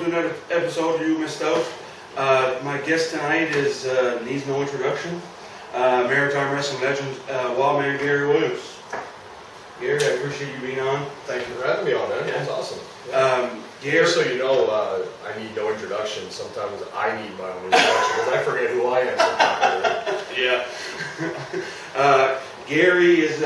another episode you missed out. My guest tonight is, needs no introduction, Maritime Wrestling legend, Wildman Gary Williams. Gary, I appreciate you being on. Thank you for having me on, man. Yeah. That's awesome. Yeah. Gary, Just so you know, I need no introduction. Sometimes I need my own introduction because I forget who I am sometimes. yeah. Gary is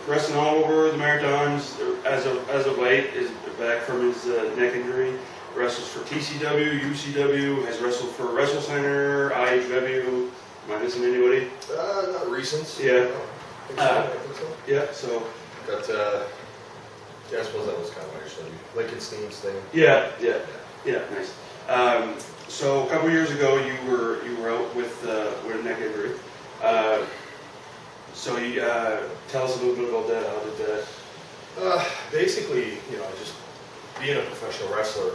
wrestling all over the Maritimes as of late. Is back from his neck injury. Wrestles for TCW, UCW. Has wrestled for Wrestle Center, IHW. Am I missing anybody? Not recent. Yeah. I think so. Yeah. So. Got. Yeah, I suppose that was kind of actually Lincoln Steam's thing. Yeah. Nice. So a couple years ago, you were out with a neck injury. So you tell us a little bit about that. How did that? Basically, just being a professional wrestler,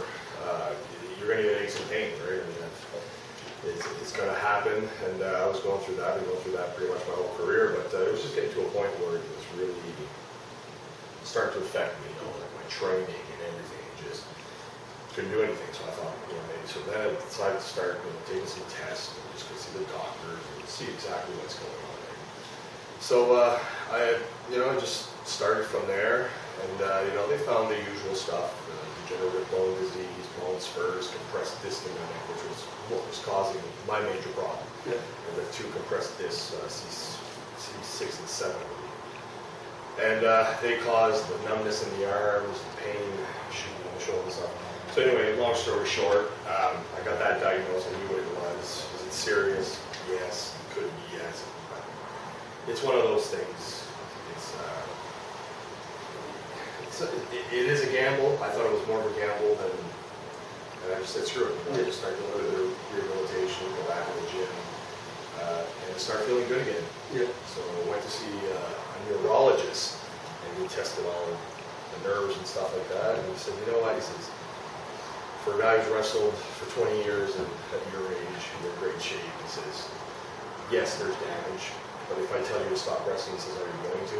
you're going to get aches and pains, right? I mean, it's going to happen, and I was going through that. I've been going through that pretty much my whole career, but it was just getting to a point where it was really starting to affect me, like my training and everything. Just couldn't do anything, so I thought, maybe. So then I decided to start taking some tests and just go see the doctors and see exactly what's going on. So I just started from there, and they found the usual stuff: degenerative bone disease, bone spurs, compressed disc in my neck, which was what was causing my major problem. Yeah. And the two compressed discs, C6 and 7. And they caused the numbness in the arms, the pain, shooting in the shoulder and stuff. So anyway, long story short, I got that diagnosed. I knew what it was. Was it serious? Yes. It could be, yes. But it's one of those things. It is a gamble. I thought it was more of a gamble than, and I just said screw it. I just started doing a little bit of rehabilitation, go back to the gym, and start feeling good again. Yeah. So I went to see a neurologist, and he tested all the nerves and stuff like that, and he said, you know what, he says, for a guy who's wrestled for 20 years and at your age, you're in great shape, he says, yes, there's damage, but if I tell you to stop wrestling, he says, are you going to?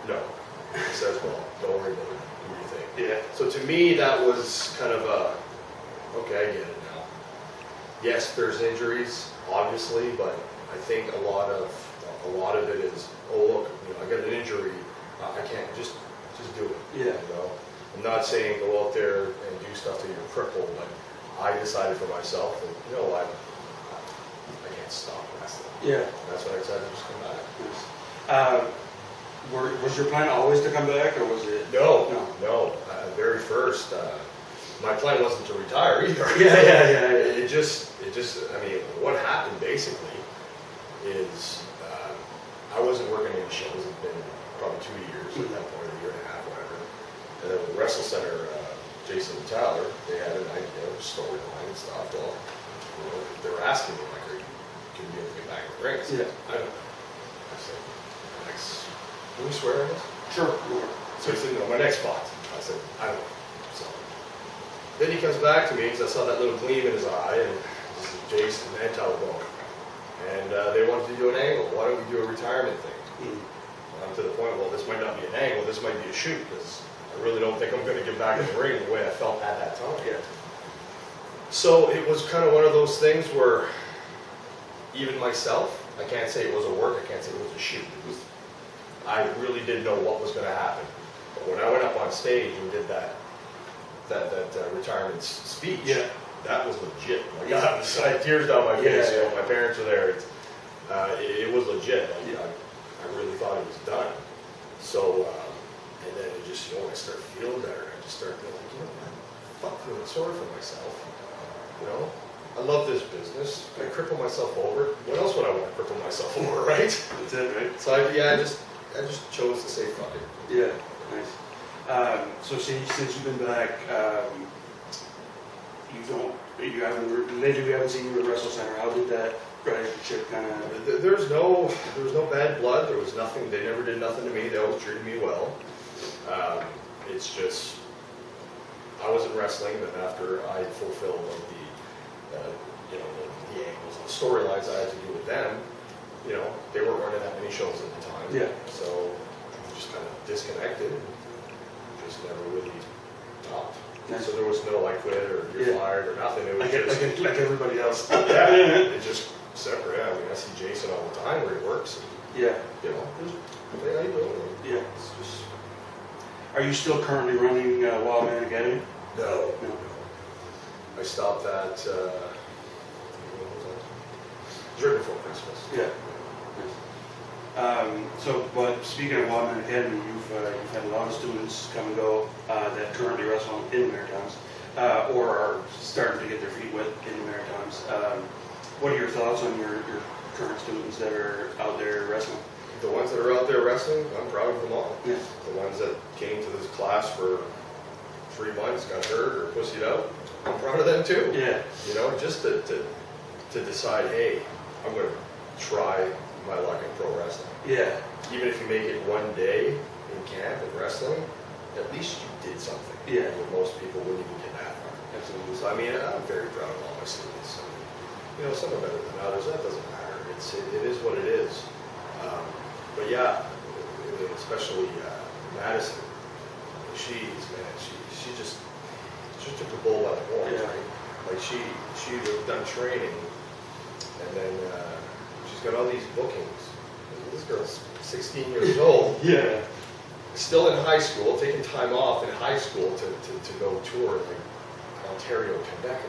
No. He says, well, don't worry about it. What do you think? Yeah. So to me, that was kind of okay, I get it now. Yes, there's injuries, obviously, but I think a lot of it is, oh look, I got an injury, I can't just do it. Yeah. I'm not saying go out there and do stuff till you're crippled, but I decided for myself that I can't stop wrestling. Yeah. And that's when I decided to just come back. Was your plan always to come back, or was it? No. Very first, my plan wasn't to retire either. Yeah. It just. I mean, what happened basically is I wasn't working any shows. It's been probably 2 years at that point, a year and a half, whatever. And then with Wrestle Center, Jason and Tyler, they had an idea of storyline and stuff. Well, they were asking me like, "Can you be able to get back in the ring?" I said, Yeah. I don't know. I said, can we swear on this? Sure. So he said, my next spot. I said, I don't know. So then he comes back to me because I saw that little gleam in his eye, and this is Jason and Tyler both. And they wanted to do an angle. Why don't we do a retirement thing? I'm to the point, well, this might not be an angle, this might be a shoot, because I really don't think I'm going to get back in the ring the way I felt at that time. Yeah. So it was kind of one of those things where even myself, I can't say it was a work, I can't say it was a shoot. I really didn't know what was going to happen. But when I went up on stage and did that retirement speech, that was legit. I had tears down my face. My parents were there. It was legit. I really thought it was done. So, and then it just, I started feeling better. I just started feeling like, fuck, feeling sorry for myself. I love this business. I cripple myself over. What else would I want to cripple myself over, right? That's it, right? So I just chose to say fuck it. Yeah, nice. So since you've been back, you haven't seen you at Wrestle Center. How did that relationship kind of? There was no bad blood. There was nothing. They never did nothing to me. They always treated me well. It's just I wasn't wrestling, but after I fulfilled the angles and the storylines I had to do with them, they weren't running that many shows at the time. Yeah. So I just kind of disconnected and just never really talked. Nice. So there was no I quit or you're fired or nothing. It was just like everybody else. yeah, it just separate. Yeah, I mean, I see Jason all the time where he works. And, Yeah. you know, hey, how you doing? Yeah. It's just Are you still currently running Wildman Academy? no. No. I stopped that. When was that? It was right before Christmas. Yeah. But speaking of Wildman Academy, you've had a lot of students come and go that currently wrestle in the Maritimes or are starting to get their feet wet in the Maritimes. What are your thoughts on your current students that are out there wrestling? The ones that are out there wrestling, I'm proud of them all. Yeah. The ones that came to this class for 3 months, got hurt or pussied out, I'm proud of them too. Yeah. You know, just to decide, hey, I'm going to try my luck in pro wrestling. Yeah. Even if you make it one day in camp in wrestling, at least you did something. Yeah. That most people wouldn't even get that far. Absolutely. So I mean, I'm very proud of all my students. I mean, you know, some are better than others. That doesn't matter. It is what it is. But yeah, especially Madison. She just took the bull by the horns. Yeah. Right? Like she had done training, and then she's got all these bookings. This girl's 16 years old. Yeah. Still in high school, taking time off in high school to go tour like Ontario, Quebec,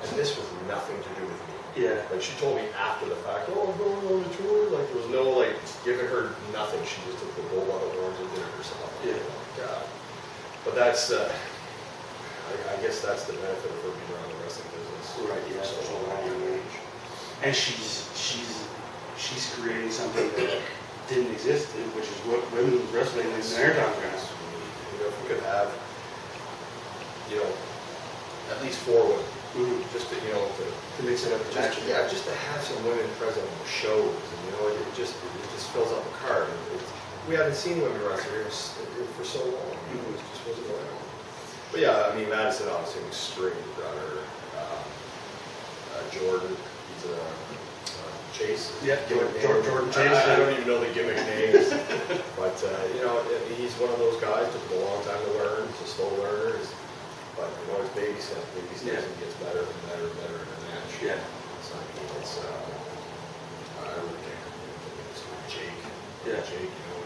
and this was nothing to do with me. Yeah. Like she told me after the fact, oh, I'm going on the tour. Like there was no like giving her nothing. She just took the bull by the horns and did it herself. Yeah. Oh my God. But that's, I guess that's the benefit of her being around the wrestling business. Right. Yeah. So So long. long age. And she's creating something that didn't exist, which is what women's wrestling in the Maritimes right now. You know, if we could have, you know, at least 4 women, just to, you know, To mix it up. just to have some women present on the shows, and you know, it just fills up a card. We haven't seen women wrestlers for so long. You know, it just wasn't around. But yeah, I mean, Madison obviously was extremely proud of her. Jordan, he's a Chase. Yeah, Jordan Chase. I don't even know the gimmick names, but you know, he's one of those guys. Took him a long time to learn. He's a slow learner. But you know, it's baby steps, Yeah. and gets better and better and better in a match. Yeah. So I mean, I really can't complain. It's Jake. Yeah. Jake, you know,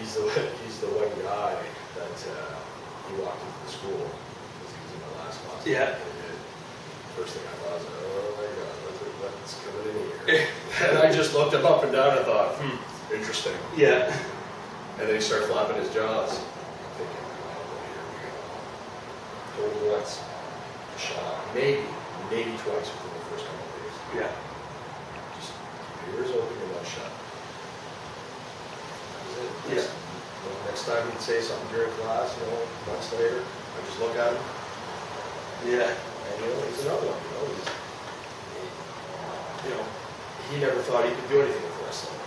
he's the one guy that he walked into the school because he was in the last class. Yeah. And first thing I thought was, oh my God, what's coming in here? And I just looked him up and down and thought, interesting. Yeah. And then he started flapping his jaws. I'm thinking, oh, here we go. Told him once, shot, maybe twice within the first couple of days. Yeah. Just ears open and mouth shut. That was it. Yeah. Next time he'd say something during class, you know, months later, I just look at him, Yeah. and you know, he's another one. He never thought he could do anything with wrestling.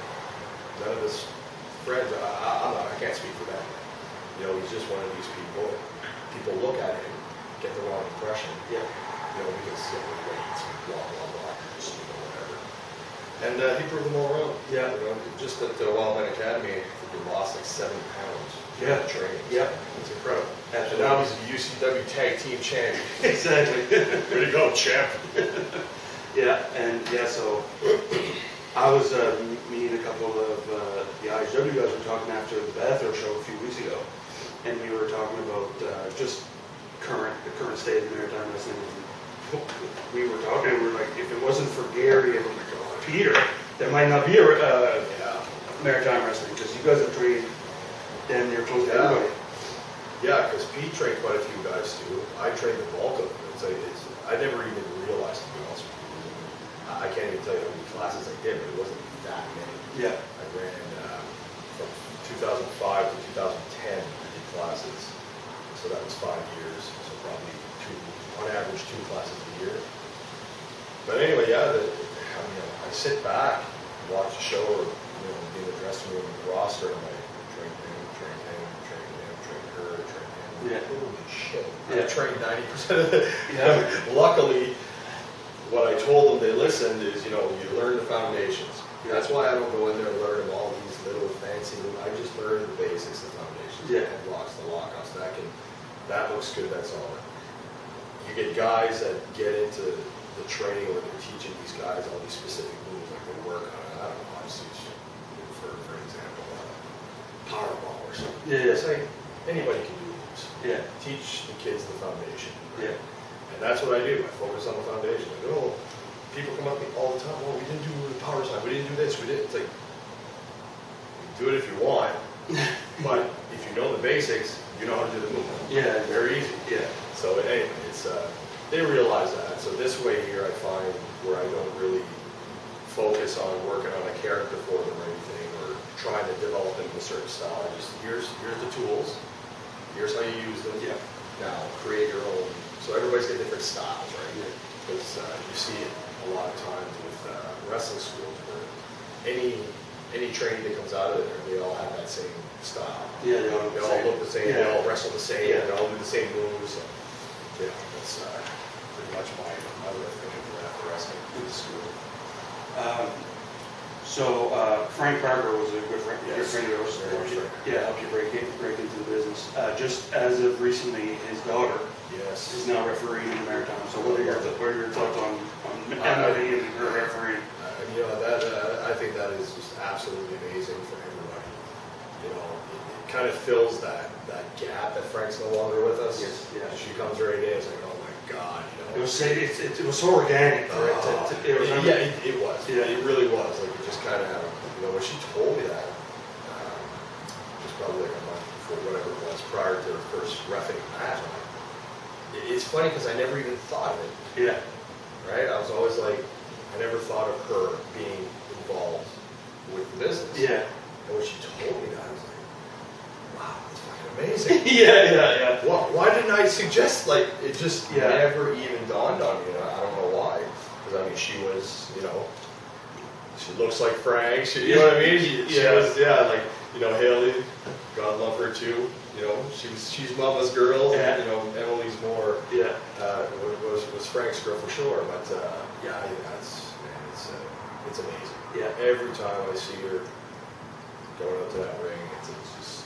None of his friends. I can't speak for them. You know, he's just one of these people. People look at him, get the wrong impression. Yeah. You know, because he weights, blah blah blah, just you know, whatever. And he proved them all wrong. Yeah. You know, just at the Wildman Academy, I think he lost like 7 pounds. Yeah. Training. Yeah. It's incredible. Absolutely. And now he's a UCW Tag Team Champion. Exactly. Way to go, champ. Yeah, and yeah, so I was me and a couple of the IHW guys were talking after the Bathurst show a few weeks ago, and we were talking about just the current state of maritime wrestling. We were talking, and we were like, if it wasn't for Gary and Peter, there might not be a maritime wrestling, because you guys have trained damn near close to everybody. Yeah, because Pete trained quite a few guys too. I trained the bulk of them. I never even realized, to be honest with you. I can't even tell you how many classes I did, but it wasn't that many. Yeah. I ran from 2005 to 2010, I did classes. So that was 5 years. So probably on average, 2 classes a year. But anyway, yeah, I sit back, watch the show, or be in the dressing room with the roster, and I train him, train her, train him. Yeah. Holy shit. Yeah. I trained 90% of it. Yeah. Luckily, what I told them, they listened, is, you learn the foundations. Yeah. That's why I don't go in there and learn all these little fancy, I just learn the basics, the foundations. Yeah. The blocks, the lockouts, that can that looks good, that's all. You get guys that get into the training where they're teaching these guys all these specific moves, like they work on, I don't know, obviously, for example, Powerball or something. Yeah. It's like, anybody can do moves. Yeah. Teach the kids the foundation. Yeah. And that's what I do, I focus on the foundation. Like, oh, people come up to me all the time, well, we didn't do the power sign, we didn't do this, we didn't, it's like, do it if you want, but if you know the basics, you know how to do the move. Yeah. Very easy. Yeah. So anyway, it's, they realize that. So this way here I find where I don't really focus on working on a character for them or anything, or trying to develop them in a certain style. I just, here's the tools, here's how you use them. Yeah. Now, create your own. So everybody's got different styles, right? Yeah. Because you see it a lot of times with wrestling schools where any training that comes out of there, they all have that same style. Yeah, They all look the same, Yeah. they all wrestle the same, Yeah. they all do the same moves. So, yeah, that's pretty much my way of thinking for wrestling in the school. Frank Parker was a good friend, Yes. of yours. Very good friend. Yeah, helped you break into the business. Just as of recently, his daughter Yes. is now refereeing in the marathon. So what are your thoughts on Emily and her refereeing? You know, that I think that is just absolutely amazing for everybody. You know, it kind of fills that gap that Frank's no longer with us. Yes, yeah. She comes right in, it's like, oh my God, you know. It was so organic for it It was. Yeah. It really was. Like, it just kind of, you know, when she told me that, it was probably like a month before, whatever it was, prior to her first reffing match. I'm like, it's funny because I never even thought of it, Yeah. right? I was always like, I never thought of her being involved with the business. Yeah. And when she told me that, I was like, wow, that's fucking amazing. Yeah. Why didn't I suggest, like, it just Yeah. never even dawned on me. I don't know why. Because, I mean, she was, you know, she looks like Frank. You know what I mean? She was, like, you know, Haley, God love her too. You know, she's mama's girl. Yeah. You know, Emily's more, Yeah. was Frank's girl for sure. But, yeah, I think it's amazing. Yeah. Every time I see her going up to that ring, it's just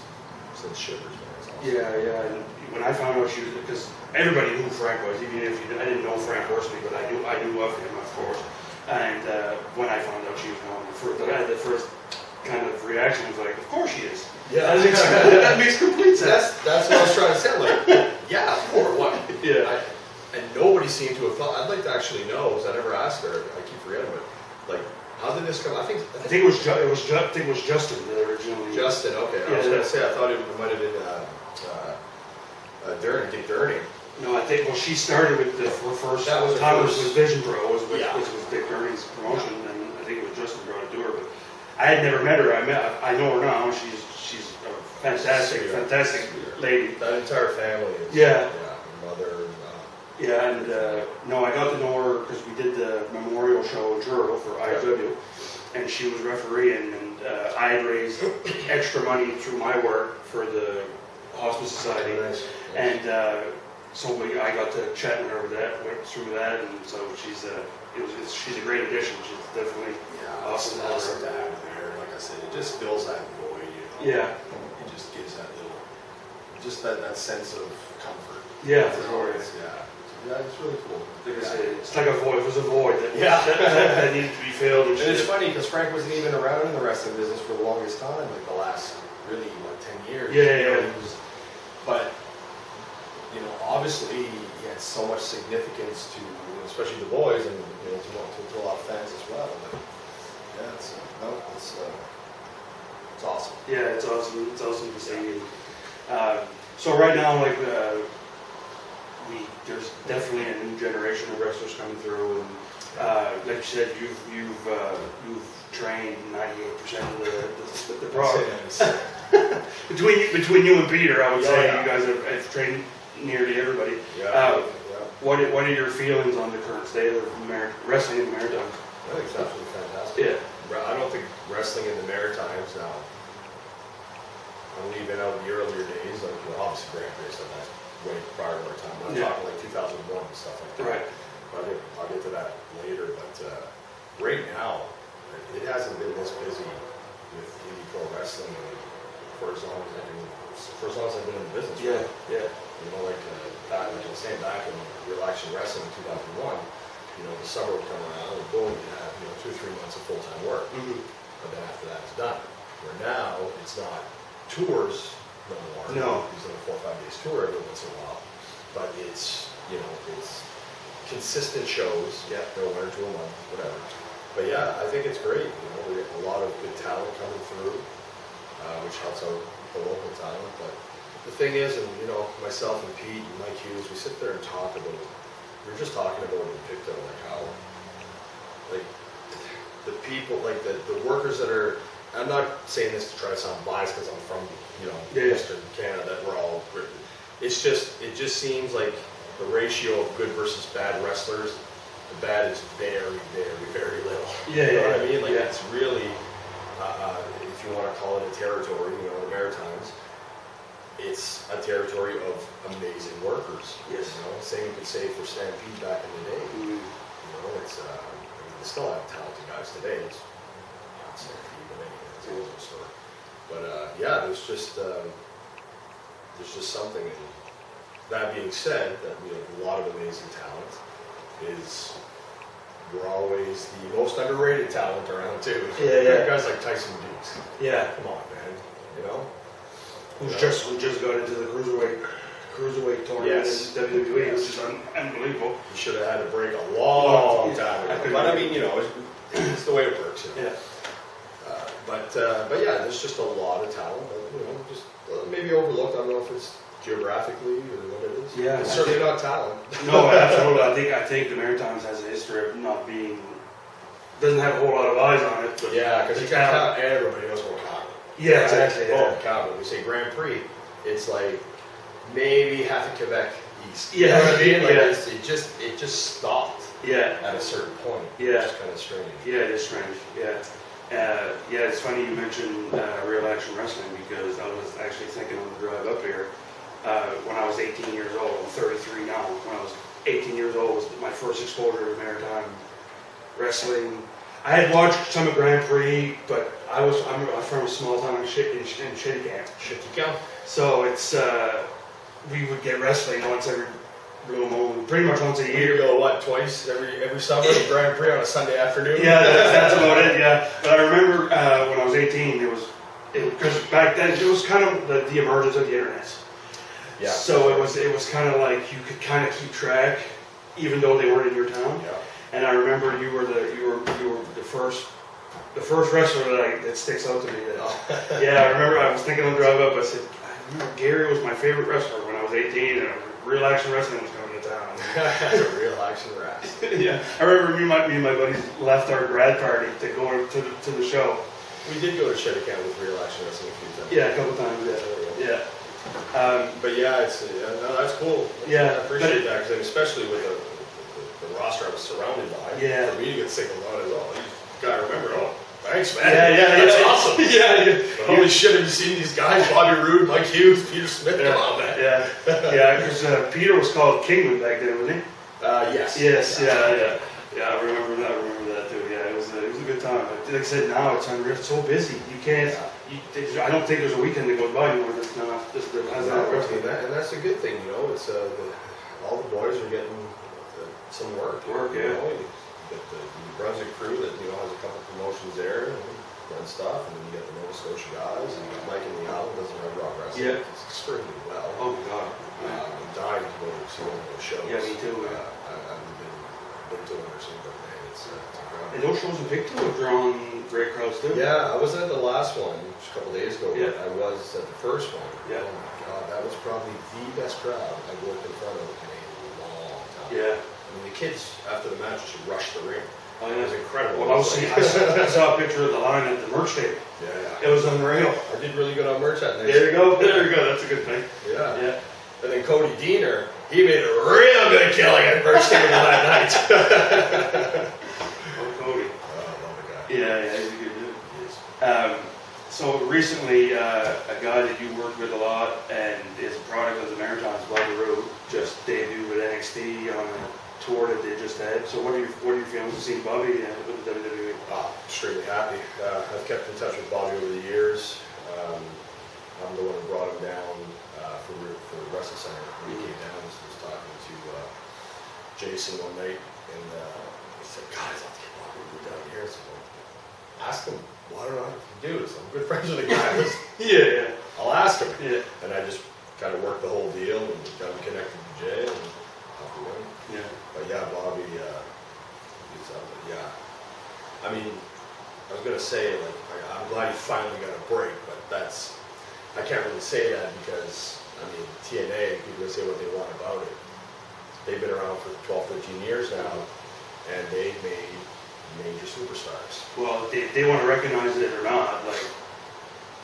sends shivers, man. It's awesome. Yeah. And when I found out she was, because everybody knew Frank was, even if I didn't know Frank personally, but I knew of him, of course. And when I found out she was going, the first kind of reaction was like, of course she is. Yeah. That makes complete sense. That's what I was trying to say. Like, yeah, or what? Yeah. And nobody seemed to have thought. I'd like to actually know, because I never asked her. I keep forgetting, but like, how did this come? I think it was Justin that originally. Justin. Okay, I was gonna say I thought it might have been Dick Durney. No, I think she started with her first. That was her Thomas first. was Vision Pro, was Yeah. was Dick Durney's promotion, and I think it was Justin brought it to her. But I had never met her. I know her now. She's a fantastic lady. That entire family is. Yeah. Her mother. Yeah, and no, I got to know her because we did the memorial show in Truro for IW, and she was refereeing, and I had raised extra money through my work for the Hospice Society, Nice. and so I got to chatting with her through that, and so she's a great addition. She's definitely Awesome to have there. Like I said, it just fills that void. You know? Yeah. It just gives that that sense of comfort. Yeah, for sure. Yeah, it's really cool. Like I said, it's like a void. It was a void that, Yeah. that needed to be filled. And it's funny because Frank wasn't even around in the wrestling business for the longest time, like the last really 10 years. Yeah. But you know, obviously he had so much significance to, especially the boys, and you know, to a lot of fans as well. But, yeah, it's awesome. Yeah, it's awesome. It's awesome to see. So right now, like there's definitely a new generation of wrestlers coming through, and like you said, you've trained 98% of the product. Between you and Peter, I would say you guys have trained nearly everybody. What are your feelings on the current state of wrestling in the Maritimes? I think it's absolutely fantastic. Yeah. I don't think wrestling in the Maritimes now. I'm leaving out the earlier days, like obviously Grand Prix stuff that's way prior to our time. I'm talking like 2001 and stuff like that. Right. I'll get to that later, but right now, it hasn't been this busy with indie pro wrestling for as long as I've been for as long as I've been in the business. Yeah, yeah. You know, like back, like I was saying, back in Real Action Wrestling in 2001, you know, the summer would come around and boom, you have, you know, 2 or 3 months of full-time work. But then after that, it's done. Where now, it's not tours no more. No. He's on a 4 or 5 days tour every once in a while. But it's, you know, it's consistent shows. Yeah. You know, 1 or 2 a month, whatever. But yeah, I think it's great. You know, we get a lot of good talent coming through, which helps out the local talent. But the thing is, and you know, myself and Pete and Mike Hughes, we sit there and talk about it. We're just talking about it in Pictou, like how, like, the people, like the workers that are, I'm not saying this to try to sound biased because I'm from, you know, Western Canada, that we're all, it's just, it just seems like the ratio of good versus bad wrestlers, the bad is very, very, very little. Yeah, you know what I mean? Like, yeah. it's really, if you want to call it a territory, you know, the Maritimes, it's a territory of amazing workers. Yes. You know, same you could say for Stampede back in the day. You know, it's, I mean, they still have talented guys today. It's not Stampede, but anyway, it's another story. But yeah, there's just something. And that being said, that we have a lot of amazing talent. We're always the most underrated talent around too. Yeah. Guys like Tyson Dukes. Yeah. Come on, man. You know. Who just got into the cruiserweight tournament Yes. in WWE, which is unbelievable. You should have had a break a long time ago. But I mean, you know, it's the way it works. You know? Yeah. But yeah, there's just a lot of talent. But, you know, just maybe overlooked. I don't know if it's geographically or what it is. Yeah, it's certainly not talent. No, absolutely. I think the Maritimes has a history of not being, doesn't have a whole lot of eyes on it. But Yeah, because you can't count. Everybody knows what count. Yeah, exactly. Oh, count. When we say Grand Prix, it's like maybe half of Quebec east. Yeah. You know what I mean? Like Yeah. it just stopped Yeah. at a certain point. Yeah. Which is kind of strange. Yeah, it is strange. Yeah. Yeah, it's funny you mentioned Real Action Wrestling because I was actually thinking on the drive up here when I was 18 years old. I'm 33 now. When I was 18 years old was my first exposure to maritime wrestling. I had watched some of Grand Prix, but I'm from a small town in Shittycamp. Shittycamp. So it's we would get wrestling once every blue moon, pretty much once a year. You go what, twice every summer to Grand Prix on a Sunday afternoon? Yeah, that's about it. Yeah, but I remember when I was 18, because back then it was kind of the emergence of the internet. Yeah. So it was kind of like you could kind of keep track, even though they weren't in your town. Yeah. And I remember you were the first wrestler that sticks out to me. Yeah, I remember I was thinking on the drive up. I said, I remember Gary was my favorite wrestler when I was 18, and Real Action Wrestling was coming to town. Real Action Wrestling. Yeah, I remember me and my buddies left our grad party to go to the show. We did go to Shittycamp with Real Action Wrestling a few times. Yeah, a couple times. Yeah. But yeah, it's no, that's cool. Yeah, I appreciate that because especially with the roster I was surrounded by. Yeah. For me to get singled out as well, you gotta remember. Oh, thanks, man. Yeah. That's awesome. Yeah. But holy shit, have you seen these guys? Bobby Roode, Mike Hughes, Peter Smith. Come on, man. Yeah. Because Peter was called Kingman back then, wasn't he? Yes. Yes. Yeah. I remember that too. Yeah, it was a good time. But like I said, now it's unreal. It's so busy. You can't. I don't think there's a weekend that goes by anymore that's not just has that wrestling. And that's a good thing, you know. It's all the boys are getting some work. Yeah. You know? You get the New Brunswick crew that has a couple promotions there and run stuff, and then you get the Nova Scotia guys, and you got Mike in the Island does Red Rock Wrestling. Yeah. It's extremely well. Oh my God. I'm dying to go to see one of those shows. Yeah, me too. I've been to one or two, but man, it's incredible. And those shows in Pictou have drawn great crowds too. Yeah, I wasn't at the last one just a couple days ago, Yeah. but I was at the first one. Yeah. Oh my God, that was probably the best crowd I've worked in front of in a long time. Yeah. I mean, the kids after the match just rushed the ring. Oh, It yeah. was incredible. Well, I saw a picture of the line at the merch table. Yeah. It was unreal. I did really good on merch that night. There you go. That's a good thing. Yeah. Yeah. And then Cody Diener, he made a real good killing at merch table that night. Oh, Cody. Oh, I love the guy. Yeah, he's a good dude. He is. So recently, a guy that you worked with a lot and is a product of the Maritimes, Bobby Roode, just debuted with NXT on a tour that they just had. So what are your feelings of seeing Bobby with the WWE? Extremely happy. I've kept in touch with Bobby over the years. I'm the one who brought him down for Wrestle Center. When he came down, I was talking to Jason one night, and he said, "God, I thought to get Bobby Roode down here." So ask him. Well, I don't know how to do this. I'm good friends with the guy. Yeah. I'll ask him. Yeah. And I just kind of worked the whole deal and got him connected to Jay and off we went. Yeah. But yeah, Bobby, yeah. I mean, I was gonna say, like, I'm glad he finally got a break, but I can't really say that because, I mean, TNA, people can say what they want about it. They've been around for 12, 13 years now, and they've made major superstars. Well, they want to recognize it or not. Like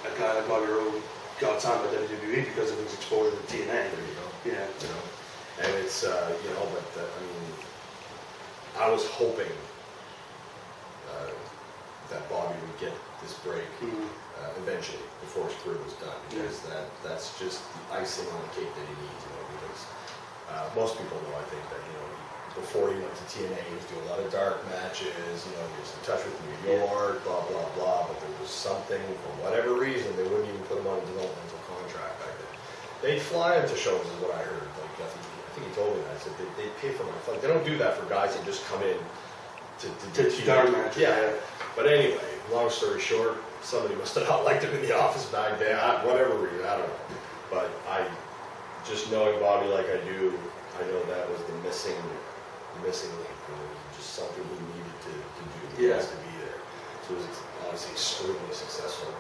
a guy like Bobby Roode got signed by WWE because of his exposure to TNA. There you go. Yeah. You know, and it's but I mean, I was hoping that Bobby would get this break eventually before his career was done, because that's just the icing on the cake that he needs. You know, because most people know, I think, that before he went to TNA, he was doing a lot of dark matches. He was in touch with New York, blah blah blah. But there was something, for whatever reason, they wouldn't even put him on a developmental contract back then. They'd fly him to shows, is what I heard. Like I think he told me that. I said they pay for my flight. They don't do that for guys that just come in to dark matches. Yeah. But anyway, long story short, somebody must have not liked him in the office back then. Whatever reason, I don't know. But just knowing Bobby like I do, I know that was the missing link. Just something he needed to do. He has to be there. So it was obviously extremely successful.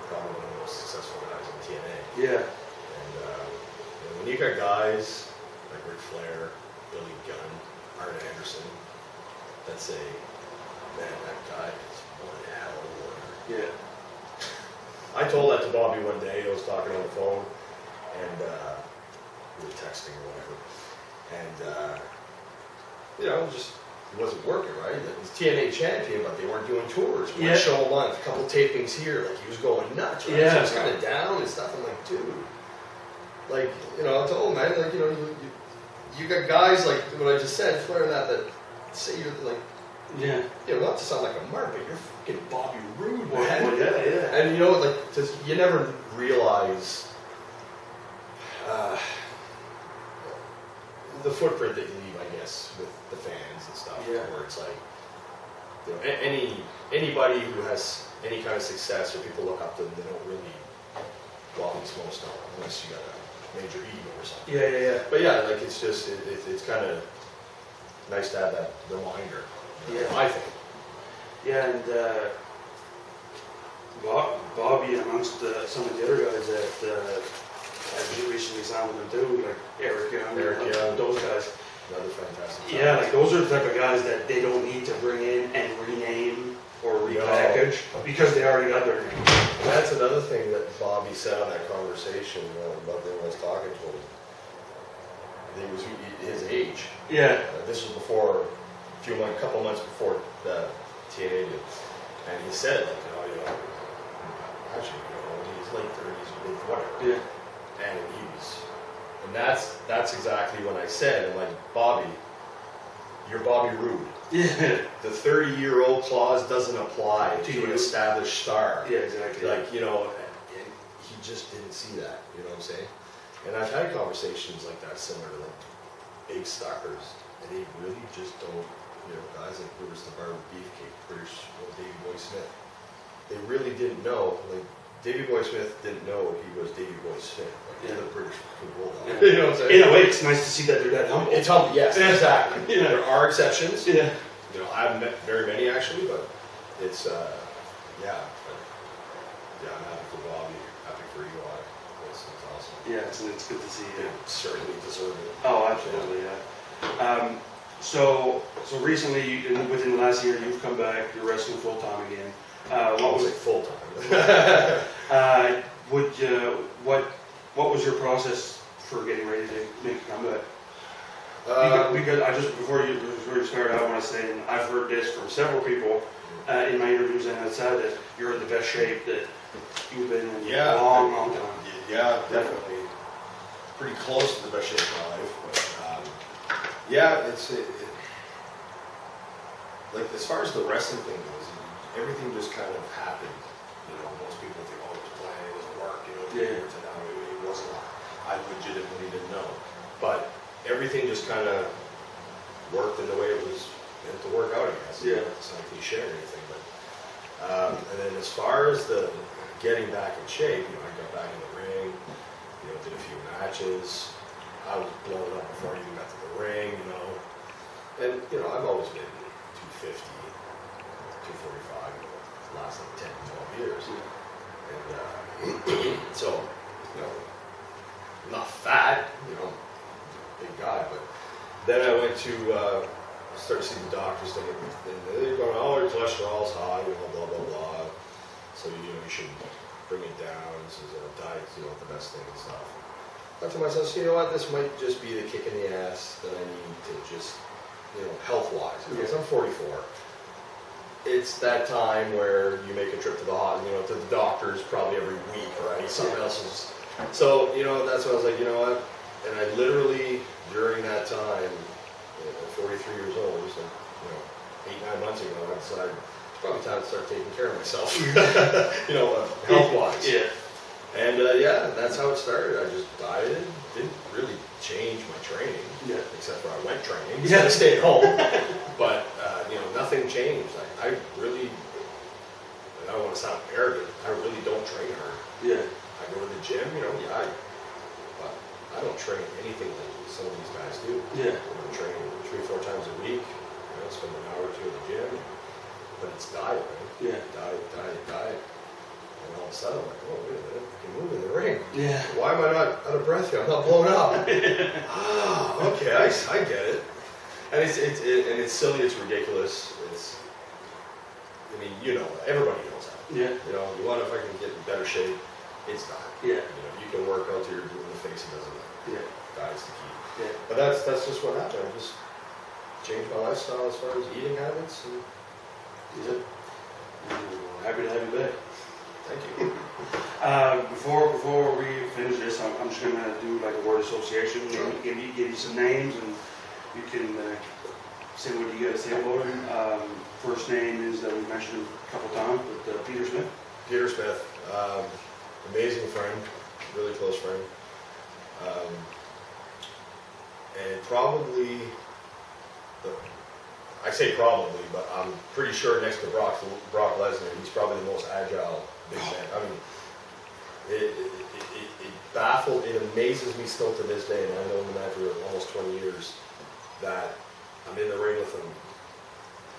Probably one of the most successful guys in TNA. Yeah. And when you got guys like Ric Flair, Billy Gunn, Arn Anderson, that say, man, that guy is one hell of a worker. Yeah. I told that to Bobby one day. I was talking on the phone, and we were texting or whatever, and just it wasn't working, right? Like, he's TNA champion, but they weren't doing tours. One show a month, a couple tapings here. Like, he was going nuts, right? Yeah. So he was kind of down and stuff. I'm like, dude, like, I told him, man, like, you got guys like what I just said, Flair and that say you're like, not to sound like a mark, but you're fucking Bobby Roode, man. Well, yeah. And you never realize the footprint that you leave, I guess, with the fans and stuff. Yeah. Where it's like, anybody who has any kind of success or people look up to them, they don't really, well, at least most don't, unless you got a major ego or something. Yeah. But yeah, like it's just, it's kind of nice to have that reminder. I think. Yeah, and Bobby amongst some of the other guys that have recently signed with them too, like Eric Young, those guys. Another fantastic. Yeah, like those are the type of guys that they don't need to bring in and rename or repackage because they already got their name. That's another thing that Bobby said on that conversation about when I was talking to him. He was his age. Yeah. This was before, a couple months before the TNA did. And he said, like, actually, he's late 30s, mid 40s. Yeah. And that's exactly when I said, I'm like, Bobby, you're Bobby Roode. Yeah. The 30-year-old clause doesn't apply to an established star. Yeah, exactly. Like, and he just didn't see that, you know what I'm saying? And I've had conversations like that, similar to like big stars, and they really just don't, guys like Bruce the Barber Beefcake, British, Davey Boy Smith, they really didn't know, like, Davey Boy Smith didn't know he was Davey Boy Smith, like the British bulldog. Yeah. You know what I'm saying? In a way, it's nice to see that they're that humble. It's humble, yes, exactly. Yeah. There are exceptions. Yeah. I haven't met very many actually, but it's, I'm happy for Bobby, happy for Eli. It's awesome. Yeah, it's good to see. They certainly deserve it. Oh, absolutely, yeah. So recently, within the last year, you've come back. You're wrestling full time again. What was it? Full time? What was your process for getting ready to make a comeback? Because I just before you started, I want to say, and I've heard this from several people in my interviews, and it's said that you're in the best shape that you've been in a long time. Yeah, definitely. Pretty close to the best shape of my life. But, like as far as the wrestling thing goes, everything just kind of happened most people think, oh, it's playing, it doesn't work, Yeah. to now, it wasn't. I legitimately didn't know. But everything just kind of worked in the way it was meant to work out, I guess. Yeah. It's not cliche or anything, but, and then as far as the getting back in shape, I got back in the ring, did a few matches. I was blown up before I even got to the ring, And, I've always been 250, 245, the last like 10, 12 years. And so, I'm not fat, big guy, but then I went to, started seeing the doctors, and they're going, oh, your cholesterol's high, blah, blah, blah. So, you should bring it down. This is diet's, the best thing and stuff. I thought to myself, you know what, this might just be the kick in the ass that I need to just, health-wise. Because I'm 44. It's that time where you make a trip to the to the doctors probably every week, right? Something else is. So, that's when I was like, you know what? And I literally, during that time, 43 years old, just like, 8, 9 months ago, I decided it's probably time to start taking care of myself, health-wise. Yeah. And that's how it started. I just dieted, didn't really change my training, except for I went training, I stayed home. But, nothing changed. I really, and I don't want to sound arrogant, I really don't train hard. Yeah. I go to the gym, but I don't train anything like some of these guys do. Yeah. I train 3-4 times a week, spend an hour or two at the gym, but it's diet, right? Yeah. Diet. And all of a sudden, I'm like, oh, wait a minute, I can move in the ring. Yeah. Why am I not out of breath here? I'm not blown up. Okay, I get it. And it's silly, it's ridiculous. Everybody knows that. Yeah. You want to fucking get in better shape, it's diet. Yeah. You can work out till you're blue in the face, it doesn't matter. Yeah. Diet's the key. Yeah. But that's just what happened. I just changed my lifestyle as far as eating habits. And Happy to have you back. thank you. Before we finish this, I'm just gonna do like a word association. Sure. Give you some names, and you can say what you gotta say about him. First name is we mentioned him a couple times, but Peter Smith. Peter Smith, amazing friend, really close friend. And probably, I say probably, but I'm pretty sure next to Brock Lesnar, he's probably the most agile big man. I mean, it baffled, it amazes me still to this day, and I've known the man for almost 20 years, that I'm in the ring with him,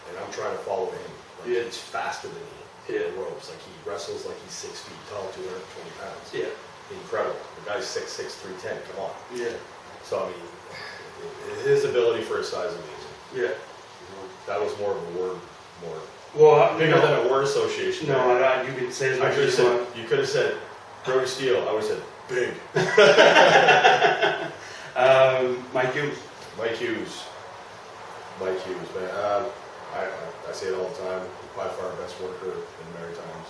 and I'm trying to follow him. Like, he's faster than me in the ropes. Like, he wrestles like he's 6 feet tall, 220 pounds. Yeah. Incredible. The guy's 6'6", 310, come on. Yeah. So, I mean, his ability for his size is amazing. Yeah. That was more of a word, bigger than a word association. No, you could say as much as you want. You could have said Brody Steele. I would have said big. Mike Hughes. Mike Hughes, man. I say it all the time. By far best worker in the Maritimes.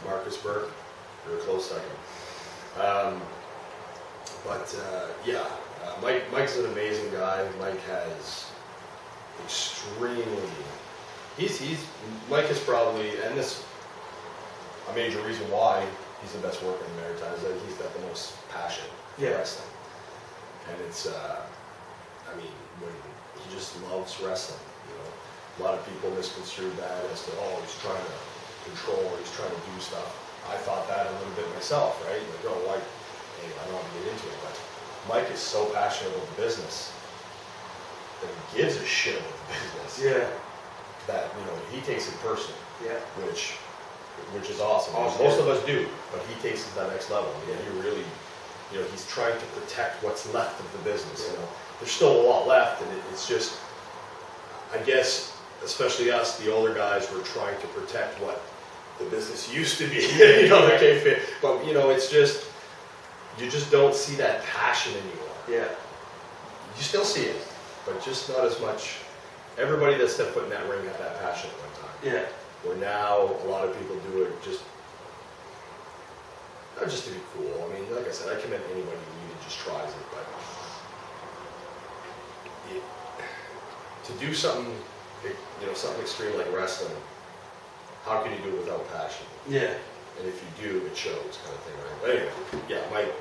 Marcus Burke, you're a close second. Mike's an amazing guy. Mike has Mike is probably, and this, a major reason why he's the best worker in the Maritimes, is that he's got the most passion for wrestling. And it's, when he just loves wrestling, A lot of people misconstrue that as to, he's trying to control, or he's trying to do stuff. I thought that a little bit myself, right? Like, I don't want to get into it, but Mike is so passionate about the business that he gives a shit about the business. Yeah. That, he takes it personally. Yeah. Which is awesome. Most of us do, but he takes it to that next level. He really, he's trying to protect what's left of the business. There's still a lot left, and it's just, I guess, especially us, the older guys, we're trying to protect what the business used to be. But it's just, you just don't see that passion anymore. Yeah. You still see it, but just not as much. Everybody that stepped foot in that ring had that passion at one time. Yeah. Where now a lot of people do it not just to be cool. I mean, like I said, I commend anybody who even just tries it, but to do something, something extreme like wrestling, how can you do it without passion? Yeah. And if you do, it shows, kind of thing, right? But anyway, yeah, Mike,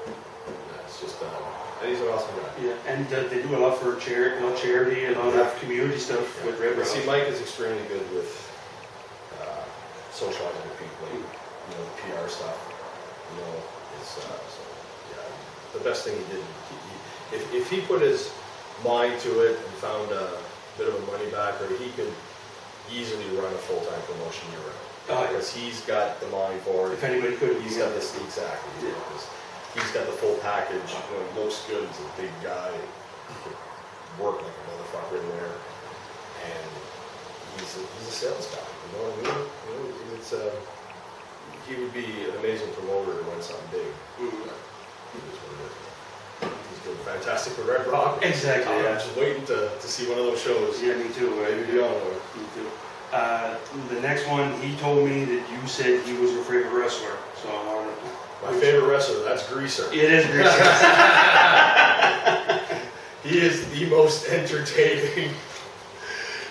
it's just, and he's an awesome guy. Yeah, and they do a lot for charity, a lot of community stuff with Red Rock. See, Mike is extremely good with socializing with people, you know, the PR stuff. You know, it's so yeah, the best thing he did. If he put his mind to it and found a bit of a money backer, he could easily run a full-time promotion year round. Oh, yeah. Because he's got the mind for it. If anybody could, he's got this exactly. Yeah. He's got the full package. You know, he looks good. He's a big guy. He could work like a motherfucker in there, and he's a sales guy. You know what I mean? You know, it's he would be an amazing promoter to run something big. Mm-hmm. He's doing fantastic with Red Rock. Exactly. I'm just waiting to see one of those shows. Yeah, me too. Maybe beyond. Me too. The next one, he told me that you said he was your favorite wrestler. So I wanted to... My favorite wrestler, that's Greaser. It is Greaser. He is the most entertaining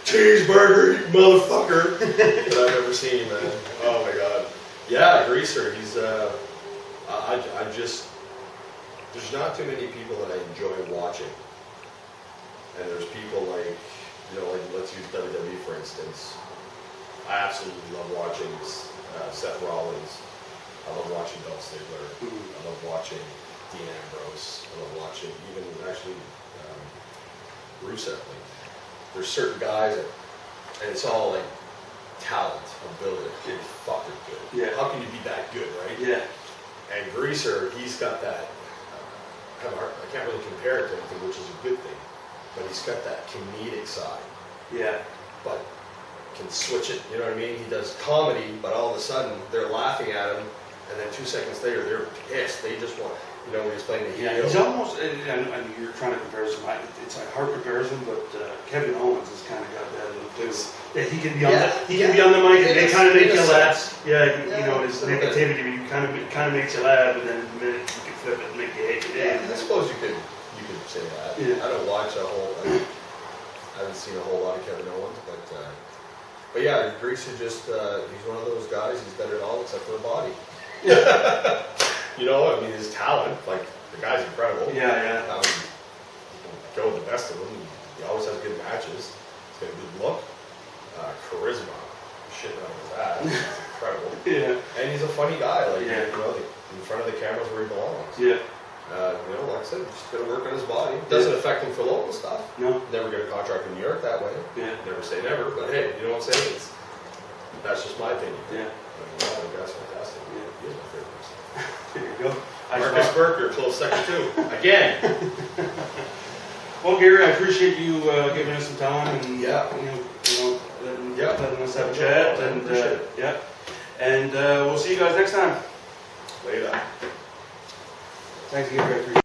cheeseburger motherfucker that I've ever seen, man. Oh my god. Yeah, Greaser. He's I just, there's not too many people that I enjoy watching, and there's people like, you know, like let's use WWE for instance. I absolutely love watching Seth Rollins. I love watching Dolph Ziggler. I love watching Dean Ambrose. I love watching even actually Rusev. Like, there's certain guys, and it's all like talent, ability. They're fucking good. Yeah. How can you be that good, right? Yeah. And Greaser, he's got that. I can't really compare it to anything, which is a good thing. But he's got that comedic side. Yeah. But can switch it. You know what I mean? He does comedy, but all of a sudden they're laughing at him. And then 2 seconds later, they're pissed. They just want, you know, when he's playing the heel. Yeah, he's almost, I mean, you're trying to compare some, it's a hard comparison, but Kevin Owens has kind of got that look too. Yeah, he can be on the mic and they kind of make you laugh. Yeah, you know, his negativity kind of makes you laugh, and then the minute you can flip it and make you hate it. Yeah, I suppose you could say that. Yeah. I don't watch I haven't seen a whole lot of Kevin Owens, but yeah, Greaser just, he's one of those guys, he's got it all except for a body. You know, I mean, his talent, like, the guy's incredible. Yeah. He can go the best of him. He always has good matches. He's got a good look. Charisma. Shit out of his ass. It's incredible. Yeah. And he's a funny guy. Like, yeah. You know, in front of the cameras where he belongs. Yeah. You know, like I said, just got to work on his body. Doesn't affect him for local stuff. No. Never get a contract in New York that way. Yeah. Never say never, but hey, you know what I'm saying? That's just my opinion. Yeah. The guy's fantastic. Yeah. He is my favorite person. There you go. Marcus Burke, close second too. Again. Well, Gary, I appreciate you giving us some time and letting us have a chat. And we'll see you guys next time. Later. Thanks again, Gary.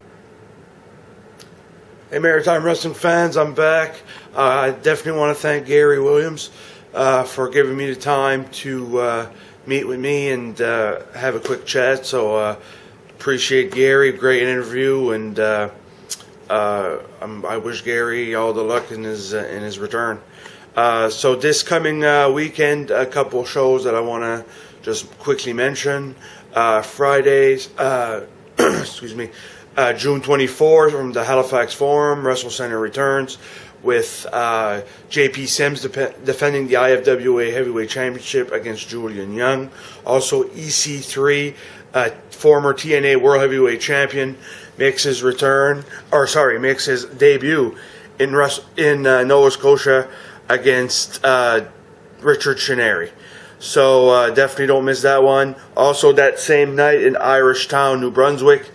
Hey, Maritime Wrestling fans, I'm back. I definitely want to thank Gary Williams for giving me the time to meet with me and have a quick chat. So appreciate Gary, great interview, and I wish Gary all the luck in his return. So this coming weekend, a couple of shows that I want to just quickly mention. Fridays, excuse me, June 24th from the Halifax Forum, Wrestle Center returns with JP Sims defending the IFWA Heavyweight Championship against Julian Young. Also EC3, former TNA World Heavyweight Champion, makes his debut in Nova Scotia against Richard Shineri. So definitely don't miss that one. Also that same night in Irishtown, New Brunswick,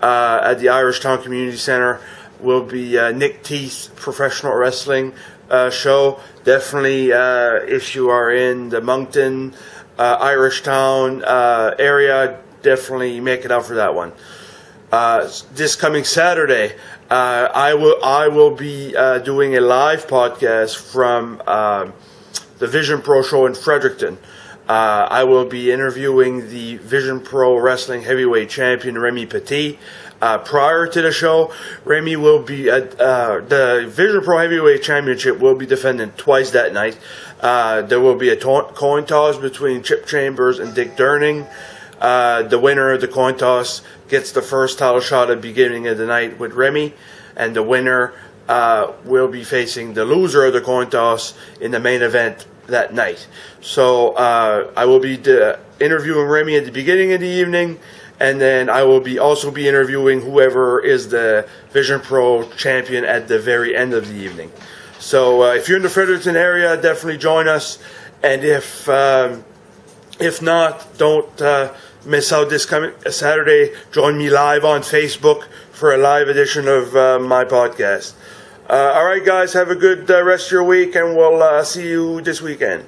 at the Irishtown Community Center, will be Nick Teeth's professional wrestling show. Definitely, if you are in the Moncton, Irishtown area, definitely make it out for that one. This coming Saturday, I will be doing a live podcast from the Vision Pro show in Fredericton. I will be interviewing the Vision Pro Wrestling Heavyweight Champion Remy Petit. prior to the show. Remy will be at the Vision Pro Heavyweight Championship will be defended twice that night. There will be a coin toss between Chip Chambers and Dick Durning. The winner of the coin toss gets the first title shot at the beginning of the night with Remy, and the winner will be facing the loser of the coin toss in the main event that night. So I will be interviewing Remy at the beginning of the evening, and then I will also be interviewing whoever is the Vision Pro champion at the very end of the evening. So if you're in the Fredericton area, definitely join us. And if not, don't miss out this coming Saturday. Join me live on Facebook for a live edition of my podcast. All right, guys, have a good rest of your week, and we'll see you this weekend.